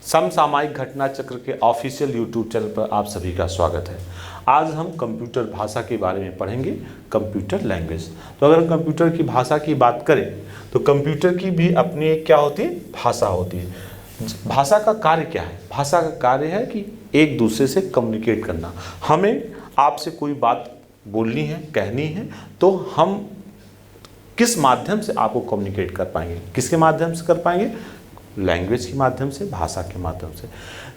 समसामयिक घटना चक्र के ऑफिशियल यूट्यूब चैनल पर आप सभी का स्वागत है। आज हम कंप्यूटर भाषा के बारे में पढ़ेंगे, कंप्यूटर लैंग्वेज। तो अगर हम कंप्यूटर की भाषा की बात करें तो कंप्यूटर की भी अपनी एक क्या होती है, भाषा होती है। भाषा का कार्य क्या है? भाषा का कार्य है कि एक दूसरे से कम्युनिकेट करना। हमें आपसे कोई बात बोलनी है, कहनी है, तो हम किस माध्यम से आपको कम्युनिकेट कर पाएंगे? किसके माध्यम से कर पाएंगे? लैंग्वेज के माध्यम से, भाषा के माध्यम से।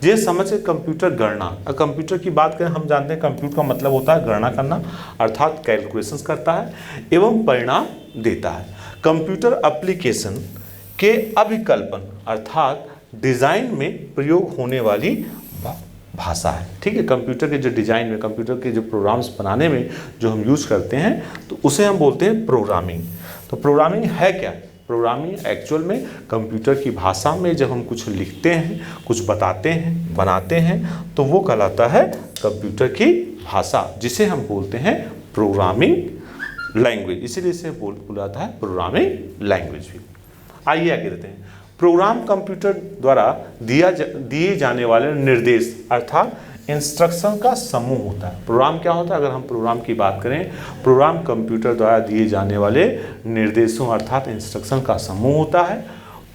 ये समझ के कंप्यूटर गणना, कंप्यूटर की बात करें, हम जानते हैं कंप्यूटर का मतलब होता है गणना करना, अर्थात कैलकुलेशंस करता है एवं परिणाम देता है। कंप्यूटर एप्लीकेशन के अभिकल्पन अर्थात डिज़ाइन में प्रयोग होने वाली भाषा है। ठीक है, कंप्यूटर के जो डिज़ाइन में, कंप्यूटर के जो प्रोग्राम्स बनाने में जो हम यूज़ करते हैं तो उसे हम बोलते हैं प्रोग्रामिंग। तो प्रोग्रामिंग है क्या? प्रोग्रामिंग एक्चुअल में कंप्यूटर की भाषा में जब हम कुछ लिखते हैं, कुछ बताते हैं, बनाते हैं, तो वो कहलाता है कंप्यूटर की भाषा, जिसे हम बोलते हैं प्रोग्रामिंग लैंग्वेज। इसीलिए इसे बोला जाता है प्रोग्रामिंग लैंग्वेज भी। आइए आगे देखते हैं। प्रोग्राम कंप्यूटर द्वारा दिए जाने वाले निर्देश अर्थात इंस्ट्रक्शन का समूह होता है। प्रोग्राम क्या होता है? अगर हम प्रोग्राम की बात करें, प्रोग्राम कंप्यूटर द्वारा दिए जाने वाले निर्देशों अर्थात इंस्ट्रक्शन का समूह होता है।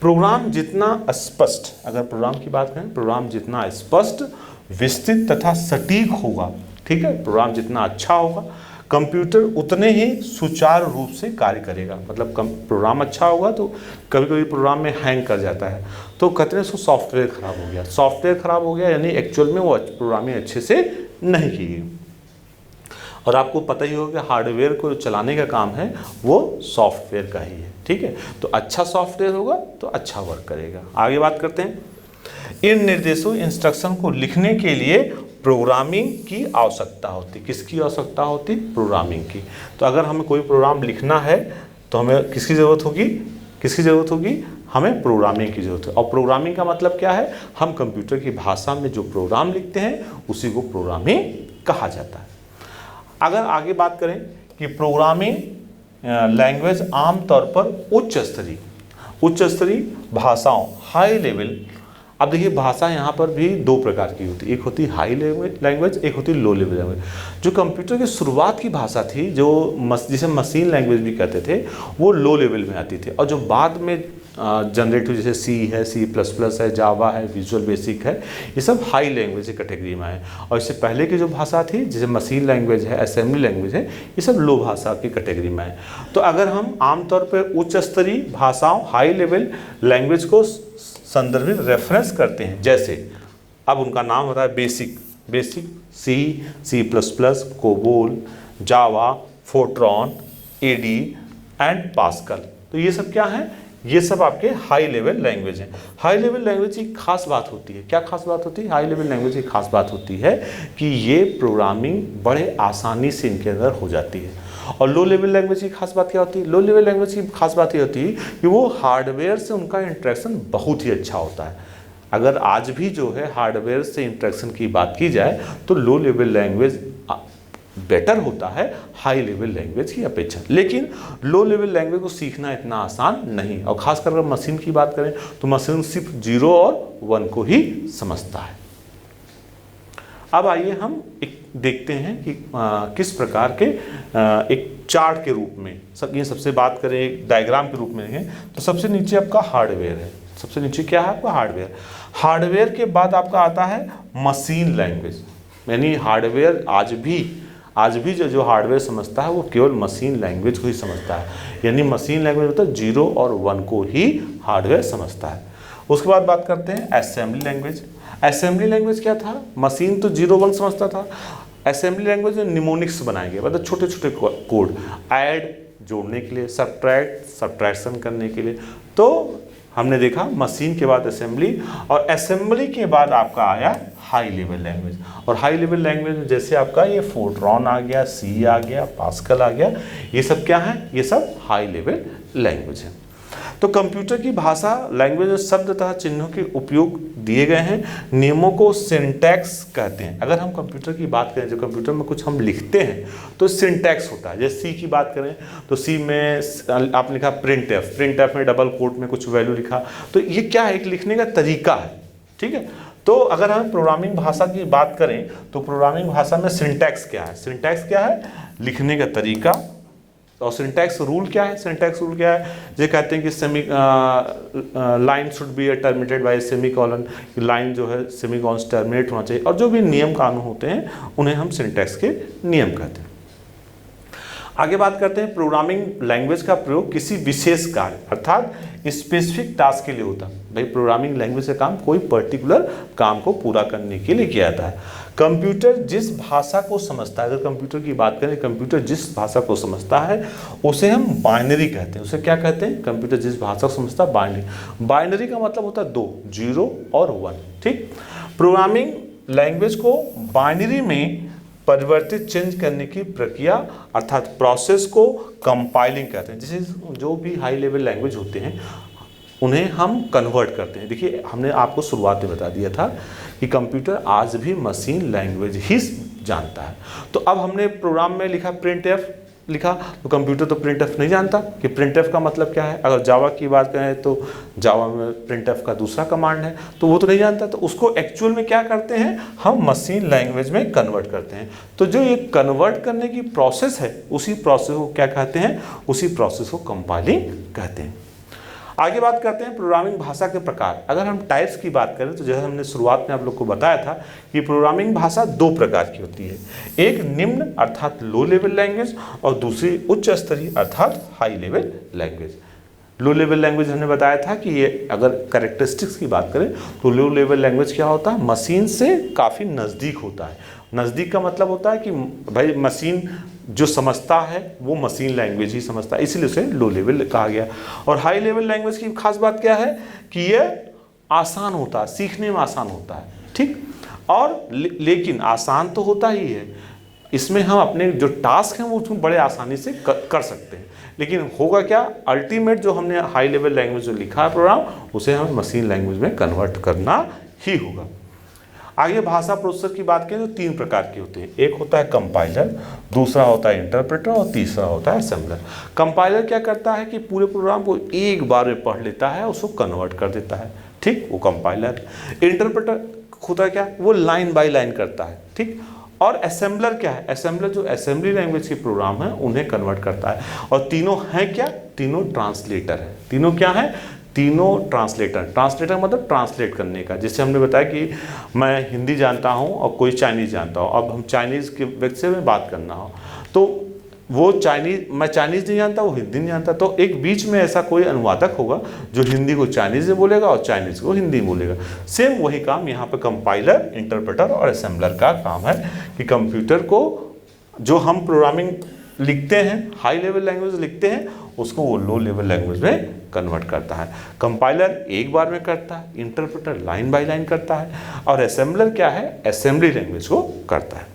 प्रोग्राम जितना स्पष्ट, अगर प्रोग्राम की बात करें, प्रोग्राम जितना स्पष्ट, विस्तृत तथा सटीक होगा, ठीक है, प्रोग्राम जितना अच्छा होगा, कंप्यूटर उतने ही सुचारू रूप से कार्य करेगा। मतलब प्रोग्राम अच्छा होगा तो कभी कभी प्रोग्राम में हैंग कर जाता है, तो कहते हैं उसको सॉफ्टवेयर ख़राब हो गया। सॉफ्टवेयर ख़राब हो गया यानी एक्चुअल में वो प्रोग्रामिंग अच्छे से नहीं की गई। और आपको पता ही होगा कि हार्डवेयर को चलाने का काम है वो सॉफ्टवेयर का ही है। ठीक है, तो अच्छा सॉफ्टवेयर होगा तो अच्छा वर्क करेगा। आगे बात करते हैं। इन निर्देशों, इंस्ट्रक्शन को लिखने के लिए प्रोग्रामिंग की आवश्यकता होती। किसकी आवश्यकता होती? प्रोग्रामिंग की। तो अगर हमें कोई प्रोग्राम लिखना है तो हमें किसकी ज़रूरत होगी? किसकी ज़रूरत होगी? हमें प्रोग्रामिंग की ज़रूरत है। और प्रोग्रामिंग का मतलब क्या है? हम कंप्यूटर की भाषा में जो प्रोग्राम लिखते हैं उसी को प्रोग्रामिंग कहा जाता है। अगर आगे बात करें कि प्रोग्रामिंग लैंग्वेज आमतौर पर उच्च स्तरीय भाषाओं, हाई लेवल। अब देखिए, भाषा यहाँ पर भी दो प्रकार की होती है। एक होती है हाई लेवल लैंग्वेज, एक होती है लो लेवल लैंग्वेज। जो कंप्यूटर की शुरुआत की भाषा थी, जो जिसे मशीन लैंग्वेज भी कहते थे, वो लो लेवल में आती थी। और जो बाद में जनरेट हुई, जैसे सी है, C++ है, जावा है, विजुअल बेसिक है, ये सब हाई लैंग्वेज की कैटेगरी में है। और इससे पहले की जो भाषा थी, जैसे मशीन लैंग्वेज है, असेंबली लैंग्वेज है, ये सब लो भाषा की कैटेगरी में है। तो अगर हम आमतौर पर उच्च स्तरीय भाषाओं, हाई लेवल लैंग्वेज को संदर्भित रेफरेंस करते हैं, जैसे अब उनका नाम होता है basic C++, COBOL, Java, FORTRAN, Ada and Pascal. तो ये सब क्या है? ये सब आपके हाई लेवल लैंग्वेज हैं। हाई लेवल लैंग्वेज की खास बात होती है, क्या खास बात होती है? हाई लेवल लैंग्वेज की खास बात होती है कि ये प्रोग्रामिंग बड़े आसानी से इनके अंदर हो जाती है। और लो लेवल लैंग्वेज की खास बात क्या होती है? लो लेवल लैंग्वेज की खास बात ये होती है कि वो हार्डवेयर से उनका इंटरेक्शन बहुत ही अच्छा होता है। अगर आज भी जो है हार्डवेयर से इंटरेक्शन की बात की जाए तो लो लेवल लैंग्वेज बेटर होता है हाई लेवल लैंग्वेज की अपेक्षा। लेकिन लो लेवल लैंग्वेज को सीखना इतना आसान नहीं। और ख़ासकर अगर मशीन की बात करें तो मशीन सिर्फ 0 और 1 को ही समझता है। अब आइए हम एक देखते हैं कि किस प्रकार के एक चार्ट के रूप में ये सबसे बात करें, एक डायग्राम के रूप में देखें तो सबसे नीचे आपका हार्डवेयर है। सबसे नीचे क्या है आपका? हार्डवेयर। हार्डवेयर के बाद आपका आता है मशीन लैंग्वेज। यानी हार्डवेयर आज भी जो हार्डवेयर समझता है वो केवल मशीन लैंग्वेज को ही समझता है। यानी मशीन लैंग्वेज मतलब 0 और 1 को ही हार्डवेयर समझता है। उसके बाद बात करते हैं असेंबली लैंग्वेज। असेंबली लैंग्वेज क्या था? मशीन तो 0 1 समझता था। असेंबली लैंग्वेज में निमोनिक्स बनाए गए, मतलब छोटे छोटे कोड, ऐड जोड़ने के लिए, सब्ट्रैक्शन करने के लिए। तो हमने देखा मशीन के बाद असेंबली, और असेंबली के बाद आपका आया हाई लेवल लैंग्वेज। और हाई लेवल लैंग्वेज में जैसे आपका ये फोर्ट्रॉन आ गया, सी आ गया, पास्कल आ गया, ये सब क्या है? ये सब हाई लेवल लैंग्वेज है। तो कंप्यूटर की भाषा लैंग्वेज में शब्द तथा चिन्हों के उपयोग दिए गए हैं। नियमों को सिंटैक्स कहते हैं। अगर हम कंप्यूटर की बात करें, जो कंप्यूटर में कुछ हम लिखते हैं तो सिंटैक्स होता है। जैसे सी की बात करें तो सी में आपने लिखा प्रिंट एफ में डबल कोट में कुछ वैल्यू लिखा, तो ये क्या है? एक लिखने का तरीका है। ठीक है। तो अगर हम प्रोग्रामिंग भाषा की बात करें तो प्रोग्रामिंग भाषा में सिंटैक्स क्या है? सिंटैक्स क्या है? लिखने का तरीका। और सिंटैक्स रूल क्या है? सिंटैक्स रूल क्या है? जो कहते हैं कि line should be terminated bye semi colon, line जो है सेमी कॉलन से टर्मिनेट होना चाहिए, और जो भी नियम कानून होते हैं उन्हें हम सिंटैक्स के नियम कहते हैं। आगे बात करते हैं प्रोग्रामिंग लैंग्वेज का प्रयोग किसी विशेष कार्य अर्थात स्पेसिफिक टास्क के लिए होता है। भाई प्रोग्रामिंग लैंग्वेज का काम कोई पर्टिकुलर काम को पूरा करने के लिए किया जाता है। कंप्यूटर जिस भाषा को समझता है, अगर कंप्यूटर की बात करें, कंप्यूटर जिस भाषा को समझता है उसे हम बाइनरी कहते हैं। उसे क्या कहते हैं? कंप्यूटर जिस भाषा को समझता है बाइनरी। बाइनरी का मतलब होता है 2, 0 और 1। ठीक। प्रोग्रामिंग लैंग्वेज को बाइनरी में परिवर्तित चेंज करने की प्रक्रिया अर्थात प्रोसेस को कंपाइलिंग कहते हैं। जैसे जो भी हाई लेवल लैंग्वेज होते हैं उन्हें हम कन्वर्ट करते हैं। देखिए हमने आपको शुरुआत में बता दिया था कि कंप्यूटर आज भी मशीन लैंग्वेज ही जानता है। तो अब हमने प्रोग्राम में लिखा प्रिंटएफ लिखा, तो कंप्यूटर तो प्रिंटएफ नहीं जानता कि प्रिंटएफ का मतलब क्या है। अगर जावा की बात करें तो जावा में प्रिंटएफ का दूसरा कमांड है, तो वो तो नहीं जानता। तो उसको एक्चुअल में क्या करते हैं, हम मशीन लैंग्वेज में कन्वर्ट करते हैं। तो जो ये कन्वर्ट करने की प्रोसेस है उसी प्रोसेस को क्या कहते हैं? उसी प्रोसेस को कंपाइलिंग कहते हैं। आगे बात करते हैं प्रोग्रामिंग भाषा के प्रकार। अगर हम टाइप्स की बात करें तो जैसे हमने शुरुआत में आप लोग को बताया था कि प्रोग्रामिंग भाषा 2 प्रकार की होती है, एक निम्न अर्थात लो लेवल लैंग्वेज और दूसरी उच्च स्तरीय अर्थात high level language. Low level language हमने बताया था कि ये अगर कैरेक्टरिस्टिक्स की बात करें तो लो लेवल लैंग्वेज क्या होता है? मशीन से काफ़ी नज़दीक होता है। नज़दीक का मतलब होता है कि भाई मशीन जो समझता है वो मशीन लैंग्वेज ही समझता है, इसलिए उसे लो लेवल कहा गया। और हाई लेवल लैंग्वेज की खास बात क्या है कि ये आसान होता है, सीखने में आसान होता है। ठीक। और लेकिन आसान तो होता ही है, इसमें हम अपने जो टास्क हैं वो उसमें बड़े आसानी से कर सकते हैं। लेकिन होगा क्या, अल्टीमेट जो हमने हाई लेवल लैंग्वेज जो लिखा है प्रोग्राम उसे हमें मशीन लैंग्वेज में कन्वर्ट करना ही होगा। आगे भाषा प्रोसेसर की बात करें तो 3 प्रकार के होते हैं, एक होता है कंपाइलर, दूसरा होता है इंटरप्रेटर और तीसरा होता है असेंबलर। कंपाइलर क्या करता है कि पूरे प्रोग्राम को एक बार में पढ़ लेता है, उसको कन्वर्ट कर देता है। ठीक, वो कंपाइलर। इंटरप्रेटर होता क्या, वो लाइन बाय लाइन करता है। ठीक। और असेंबलर क्या है? असेंबलर जो असेंबली लैंग्वेज के प्रोग्राम है उन्हें कन्वर्ट करता है। और तीनों हैं क्या? तीनों ट्रांसलेटर है। तीनों क्या है? तीनों ट्रांसलेटर। ट्रांसलेटर मतलब ट्रांसलेट करने का। जैसे हमने बताया कि मैं हिंदी जानता हूँ और कोई चाइनीज़ जानता हो, अब हम चाइनीज़ के व्यक्ति से में बात करना हो तो वो मैं चाइनीज़ नहीं जानता, वो हिंदी नहीं जानता, तो एक बीच में ऐसा कोई अनुवादक होगा जो हिंदी को चाइनीज़ में बोलेगा और चाइनीज़ को हिंदी में बोलेगा। सेम वही काम यहाँ पे कंपाइलर, इंटरप्रेटर और असेंबलर का काम है कि कंप्यूटर को जो हम प्रोग्रामिंग लिखते हैं, हाई लेवल लैंग्वेज लिखते हैं, उसको वो लो लेवल लैंग्वेज में कन्वर्ट करता है। कंपाइलर एक बार में करता है, इंटरप्रेटर लाइन बाय लाइन करता है और असेंबलर क्या है? असेंबली लैंग्वेज को करता है।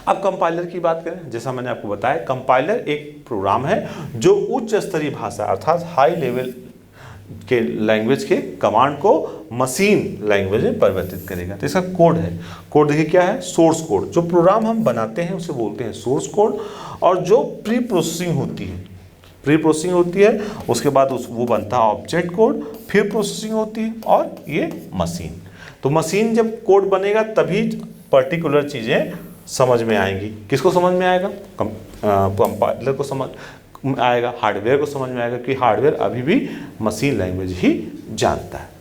अब कंपाइलर की बात करें, जैसा मैंने आपको बताया कंपाइलर एक प्रोग्राम है जो उच्च स्तरीय भाषा अर्थात हाई लेवल के लैंग्वेज के कमांड को मशीन लैंग्वेज में परिवर्तित करेगा। तो इसका कोड है। कोड देखिए क्या है? Source code. जो प्रोग्राम हम बनाते हैं उसे बोलते हैं सोर्स कोड। और जो प्री प्रोसेसिंग होती है, प्री प्रोसेसिंग होती है, उसके बाद वो बनता है ऑब्जेक्ट कोड, फिर प्रोसेसिंग होती है और ये मशीन। तो मशीन जब कोड बनेगा तभी पर्टिकुलर चीज़ें समझ में आएंगी। किसको समझ में आएगा? कंपाइलर को समझ आएगा, हार्डवेयर को समझ में आएगा कि हार्डवेयर अभी भी मशीन लैंग्वेज ही जानता है।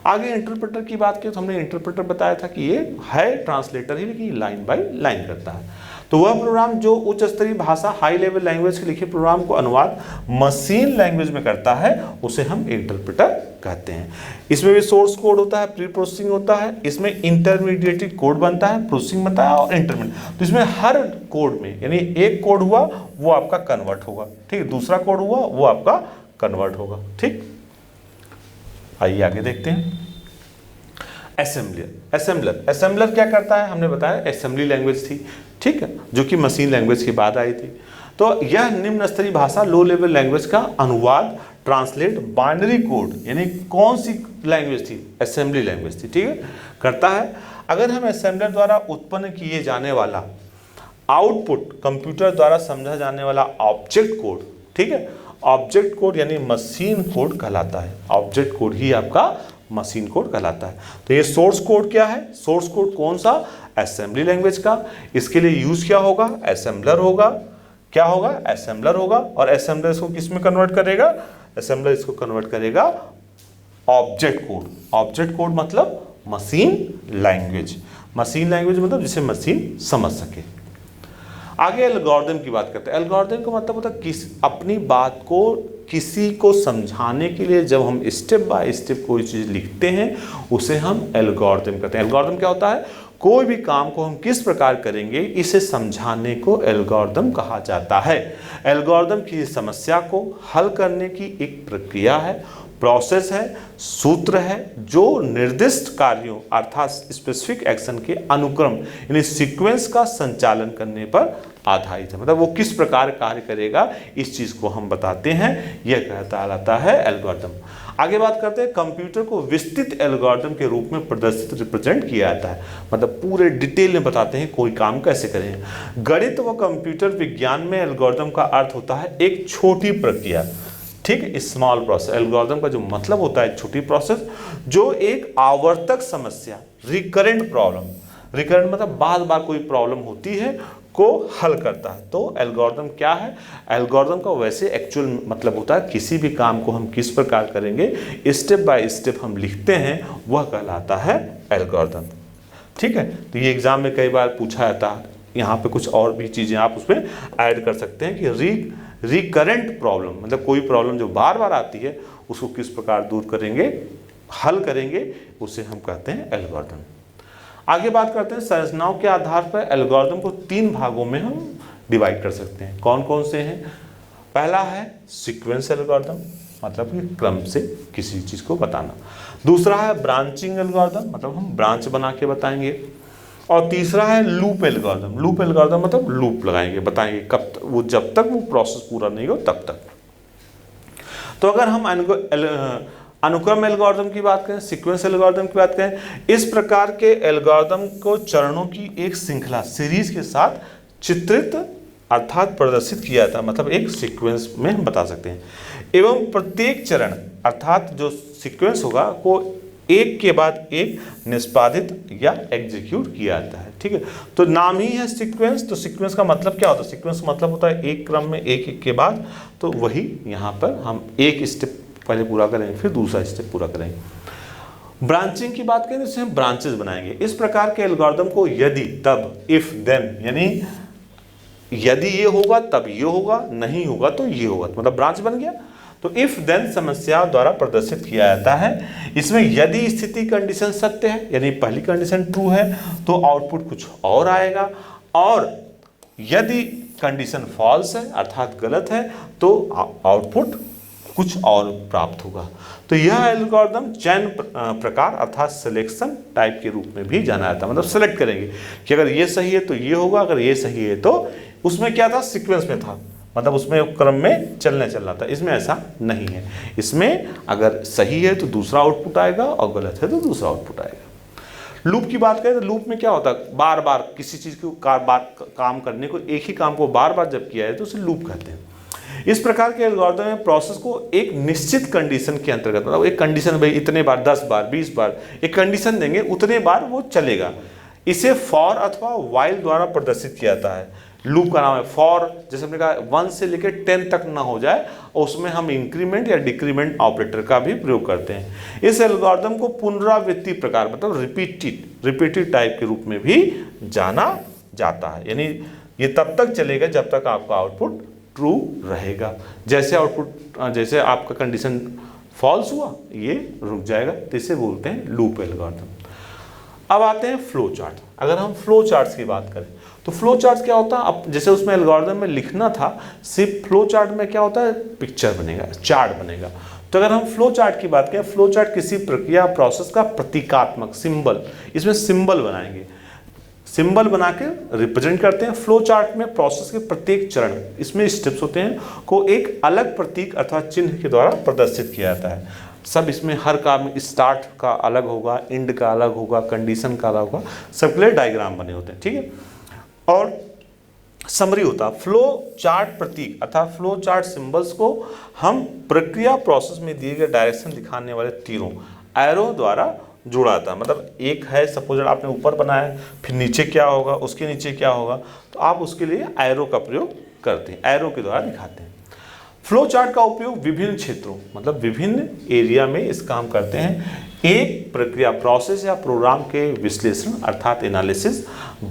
आगे इंटरप्रेटर की बात की तो हमने इंटरप्रेटर बताया था कि ये है ट्रांसलेटर ही, लेकिन लाइन बाय लाइन करता है। तो वह प्रोग्राम जो उच्च स्तरीय भाषा हाई लेवल लैंग्वेज के लिखे प्रोग्राम को अनुवाद मशीन लैंग्वेज में करता है उसे हम इंटरप्रेटर कहते हैं। इसमें भी सोर्स कोड होता है, प्री प्रोसेसिंग होता है, इसमें इंटरमीडिएट कोड बनता है, प्रोसेसिंग बनता है और इंटरमीडिएट। तो इसमें हर कोड में यानी एक कोड हुआ वो आपका कन्वर्ट होगा, ठीक, दूसरा कोड हुआ वो आपका कन्वर्ट होगा। ठीक, आइए आगे देखते हैं। असेंबलर क्या करता है? हमने बताया असेंबली लैंग्वेज थी, ठीक है, जो कि मशीन लैंग्वेज के बाद आई थी। तो यह निम्न स्तरीय भाषा लो लेवल लैंग्वेज का अनुवाद, ट्रांसलेट, बाइनरी कोड यानी कौन सी लैंग्वेज थी? असेंबली लैंग्वेज थी, ठीक है, करता है। अगर हम असेंबलर द्वारा उत्पन्न किए जाने वाला आउटपुट कंप्यूटर द्वारा समझा जाने वाला ऑब्जेक्ट कोड, ठीक है, ऑब्जेक्ट कोड यानी मशीन कोड कहलाता है। ऑब्जेक्ट कोड ही आपका मशीन कोड कहलाता है। तो ये सोर्स कोड क्या है? सोर्स कोड कौन सा? असेंबली लैंग्वेज का। इसके लिए यूज क्या होगा? असेंबलर होगा। क्या होगा? असेंबलर होगा। और असेंबलर इसको किस में कन्वर्ट करेगा? असेंबलर इसको कन्वर्ट करेगा ऑब्जेक्ट कोड। ऑब्जेक्ट कोड मतलब मशीन लैंग्वेज। मशीन लैंग्वेज मतलब जिसे मशीन समझ सके। आगे एल्गोरिथम की बात करते हैं। एल्गोरिथम का मतलब होता है अपनी बात को किसी को समझाने के लिए जब हम स्टेप बाय स्टेप कोई चीज़ लिखते हैं उसे हम एल्गोरिथम कहते हैं। एल्गोरिथम क्या होता है? कोई भी काम को हम किस प्रकार करेंगे इसे समझाने को एल्गोरिथम कहा जाता है। एल्गोरिथम किसी समस्या को हल करने की एक प्रक्रिया है, प्रोसेस है, सूत्र है जो निर्दिष्ट कार्यों अर्थात स्पेसिफिक एक्शन के अनुक्रम यानी सीक्वेंस का संचालन करने पर आधारित है। मतलब वो किस प्रकार कार्य करेगा इस चीज को हम बताते हैं, यह कहलाता है एल्गोरिथम। आगे बात करते हैं कंप्यूटर को विस्तृत एल्गोरिथम के रूप में प्रदर्शित रिप्रेजेंट किया जाता है। मतलब पूरे डिटेल में बताते हैं कोई काम कैसे करें। गणित व कंप्यूटर विज्ञान में एल्गोरिथम का अर्थ होता है एक छोटी प्रक्रिया, ठीक, स्मॉल प्रोसेस। एल्गोरिथम का जो मतलब होता है छोटी प्रोसेस जो एक आवर्तक समस्या, रिकरेंट प्रॉब्लम, रिकरेंट मतलब बार बार कोई प्रॉब्लम होती है को हल करता है। तो एल्गोरिथम क्या है? एल्गोरिथम का वैसे एक्चुअल मतलब होता है किसी भी काम को हम किस प्रकार करेंगे स्टेप बाय स्टेप हम लिखते हैं वह कहलाता है एल्गोरिथम। ठीक है, तो ये एग्जाम में कई बार पूछा जाता है। यहाँ पे कुछ और भी चीज़ें आप उसमें ऐड कर सकते हैं कि रिकरेंट प्रॉब्लम मतलब कोई प्रॉब्लम जो बार बार आती है उसको किस प्रकार दूर करेंगे, हल करेंगे, उसे हम कहते हैं एल्गोरिथम। आगे बात करते हैं संरचनाओं के आधार पर एल्गोरिथम को 3 भागों में हम डिवाइड कर सकते हैं। कौन कौन से हैं? पहला है सीक्वेंस एल्गोरिथम मतलब कि क्रम से किसी चीज़ को बताना। दूसरा है ब्रांचिंग एल्गोरिथम मतलब हम ब्रांच बना के बताएंगे। और तीसरा है लूप एल्गोरिथम। लूप एल्गोरिथम मतलब लूप लगाएंगे, बताएंगे कब तक वो जब तक वो प्रोसेस पूरा नहीं हो तब तक। तो अगर हम अनुक्रम एल्गोरिथम की बात करें, सीक्वेंस एल्गोरिथम की बात करें, इस प्रकार के एल्गोरिथम को चरणों की एक श्रृंखला सीरीज के साथ चित्रित अर्थात प्रदर्शित किया जाता है। मतलब एक सीक्वेंस में हम बता सकते हैं एवं प्रत्येक चरण अर्थात जो सीक्वेंस होगा को एक के बाद एक निष्पादित या एग्जीक्यूट किया जाता है। ठीक है, तो नाम ही है सीक्वेंस। तो सीक्वेंस का मतलब क्या होता है? सीक्वेंस का मतलब होता है एक क्रम में एक एक के बाद, तो वही यहाँ पर हम एक स्टेप पहले पूरा करेंगे फिर दूसरा स्टेप पूरा करेंगे। ब्रांचिंग की बात करें तो इसे हम ब्रांचेस बनाएंगे। इस प्रकार के एल्गोरिथम को यदि तब इफ देन यानी यदि ये होगा तब ये होगा, नहीं होगा तो ये होगा, मतलब ब्रांच बन गया। तो इफ देन समस्या द्वारा प्रदर्शित किया जाता है। इसमें यदि स्थिति कंडीशन सत्य है यानी पहली कंडीशन ट्रू है तो आउटपुट कुछ और आएगा, और यदि कंडीशन फॉल्स है अर्थात गलत है तो आउटपुट कुछ और प्राप्त होगा। तो यह एल्गोरिथम चयन प्रकार अर्थात सिलेक्शन टाइप के रूप में भी जाना जाता है। मतलब सेलेक्ट करेंगे कि अगर ये सही है तो ये होगा, अगर ये सही है तो उसमें क्या था? सीक्वेंस में था, मतलब उसमें क्रम में चल रहा था। इसमें ऐसा नहीं है। इसमें अगर सही है तो दूसरा आउटपुट आएगा और गलत है तो दूसरा आउटपुट आएगा। लूप की बात करें तो लूप में क्या होता है? बार बार किसी चीज़ को काम करने को, एक ही काम को बार बार जब किया है तो उसे लूप कहते हैं। इस प्रकार के एल्गोरिथम में प्रोसेस को एक निश्चित कंडीशन के अंतर्गत, मतलब एक कंडीशन भाई इतने बार 10 बार 20 बार एक कंडीशन देंगे उतने बार वो चलेगा। इसे फॉर अथवा वाइल द्वारा प्रदर्शित किया जाता है। लूप का नाम है फॉर, जैसे हमने कहा 1 से लेकर 10 तक ना हो जाए और उसमें हम इंक्रीमेंट या डिक्रीमेंट ऑपरेटर का भी प्रयोग करते हैं। इस एल्गोरिथम को पुनरावृत्ति प्रकार मतलब रिपीटेड टाइप के रूप में भी जाना जाता है। यानी ये तब तक चलेगा जब तक आपका आउटपुट ट्रू रहेगा। जैसे आपका कंडीशन फॉल्स हुआ ये रुक जाएगा, तो इसे बोलते हैं लूप एल्गोरिथम। अब आते हैं फ्लो चार्ट। अगर हम फ्लो चार्ट्स की बात करें तो फ्लो चार्ट क्या होता है? अब जैसे उसमें एल्गोरिथम में लिखना था, सिर्फ फ्लो चार्ट में क्या होता है? पिक्चर बनेगा, चार्ट बनेगा। तो अगर हम फ्लो चार्ट की बात करें, फ्लो चार्ट किसी प्रक्रिया प्रोसेस का प्रतीकात्मक सिंबल, इसमें सिंबल बनाएंगे, सिंबल बना के रिप्रेजेंट करते हैं। फ्लो चार्ट में प्रोसेस के प्रत्येक चरण, इसमें स्टेप्स होते हैं, को एक अलग प्रतीक अथवा चिन्ह के द्वारा प्रदर्शित किया जाता है। सब इसमें हर काम स्टार्ट का अलग होगा, एंड का अलग होगा, कंडीशन का अलग होगा, सबके लिए डायग्राम बने होते हैं। ठीक है, और समरी होता है। फ्लो चार्ट प्रतीक अर्थात फ्लो चार्ट सिंबल्स को हम प्रक्रिया प्रोसेस में दिए गए डायरेक्शन दिखाने वाले तीरों एरो द्वारा जुड़ा था। मतलब एक है, सपोज आपने ऊपर बनाया, फिर नीचे क्या होगा, उसके नीचे क्या होगा, तो आप उसके लिए एरो का प्रयोग करते हैं, एरो के द्वारा दिखाते हैं। फ्लो चार्ट का उपयोग विभिन्न क्षेत्रों, मतलब विभिन्न एरिया में इस काम करते हैं। एक प्रक्रिया, प्रोसेस या प्रोग्राम के विश्लेषण अर्थात एनालिसिस,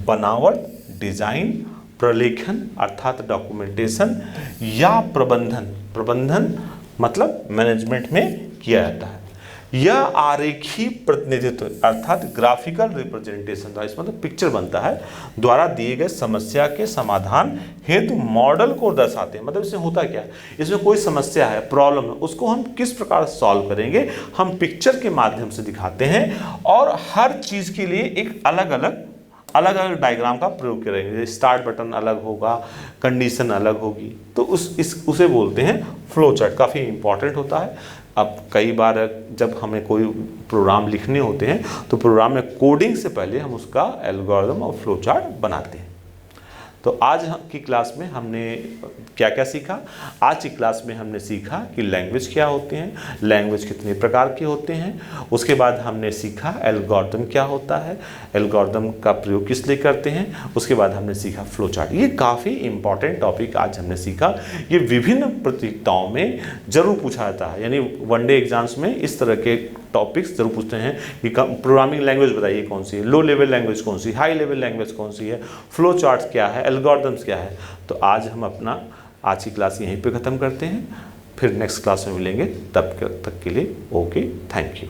बनावट, डिजाइन, प्रलेखन अर्थात डॉक्यूमेंटेशन या प्रबंधन मतलब मैनेजमेंट में किया जाता है। यह आरेखी प्रतिनिधित्व अर्थात ग्राफिकल रिप्रेजेंटेशन द्वारा, इसमें मतलब पिक्चर बनता है, द्वारा दिए गए समस्या के समाधान हेतु मॉडल को दर्शाते हैं। मतलब इसमें होता क्या है, इसमें कोई समस्या है, प्रॉब्लम है, उसको हम किस प्रकार सॉल्व करेंगे, हम पिक्चर के माध्यम से दिखाते हैं। और हर चीज़ के लिए एक अलग अलग डायग्राम का प्रयोग करेंगे। स्टार्ट बटन अलग होगा, कंडीशन अलग होगी, तो उसे बोलते हैं फ्लो चार्ट। काफ़ी इंपॉर्टेंट होता है। अब कई बार जब हमें कोई प्रोग्राम लिखने होते हैं तो प्रोग्राम में कोडिंग से पहले हम उसका एल्गोरिदम और फ्लो चार्ट बनाते हैं। तो आज की क्लास में हमने क्या क्या सीखा? आज की क्लास में हमने सीखा कि लैंग्वेज क्या होते हैं, लैंग्वेज कितने प्रकार के होते हैं। उसके बाद हमने सीखा एल्गोरिदम क्या होता है, एल्गोरिदम का प्रयोग किस लिए करते हैं। उसके बाद हमने सीखा फ्लो चार्ट। ये काफ़ी इंपॉर्टेंट टॉपिक आज हमने सीखा। ये विभिन्न प्रतियोगिताओं में जरूर पूछा जाता है, यानी वनडे एग्जाम्स में इस तरह के टॉपिक्स जरूर पूछते हैं कि प्रोग्रामिंग लैंग्वेज बताइए कौन सी है, लो लेवल लैंग्वेज कौन सी, हाई लेवल लैंग्वेज कौन सी है, फ्लो चार्ट्स क्या है, एल्गोरिदम्स क्या है। तो आज हम अपना आज की क्लास यहीं पे ख़त्म करते हैं, फिर नेक्स्ट क्लास में मिलेंगे। तब तक के लिए ओके, थैंक यू।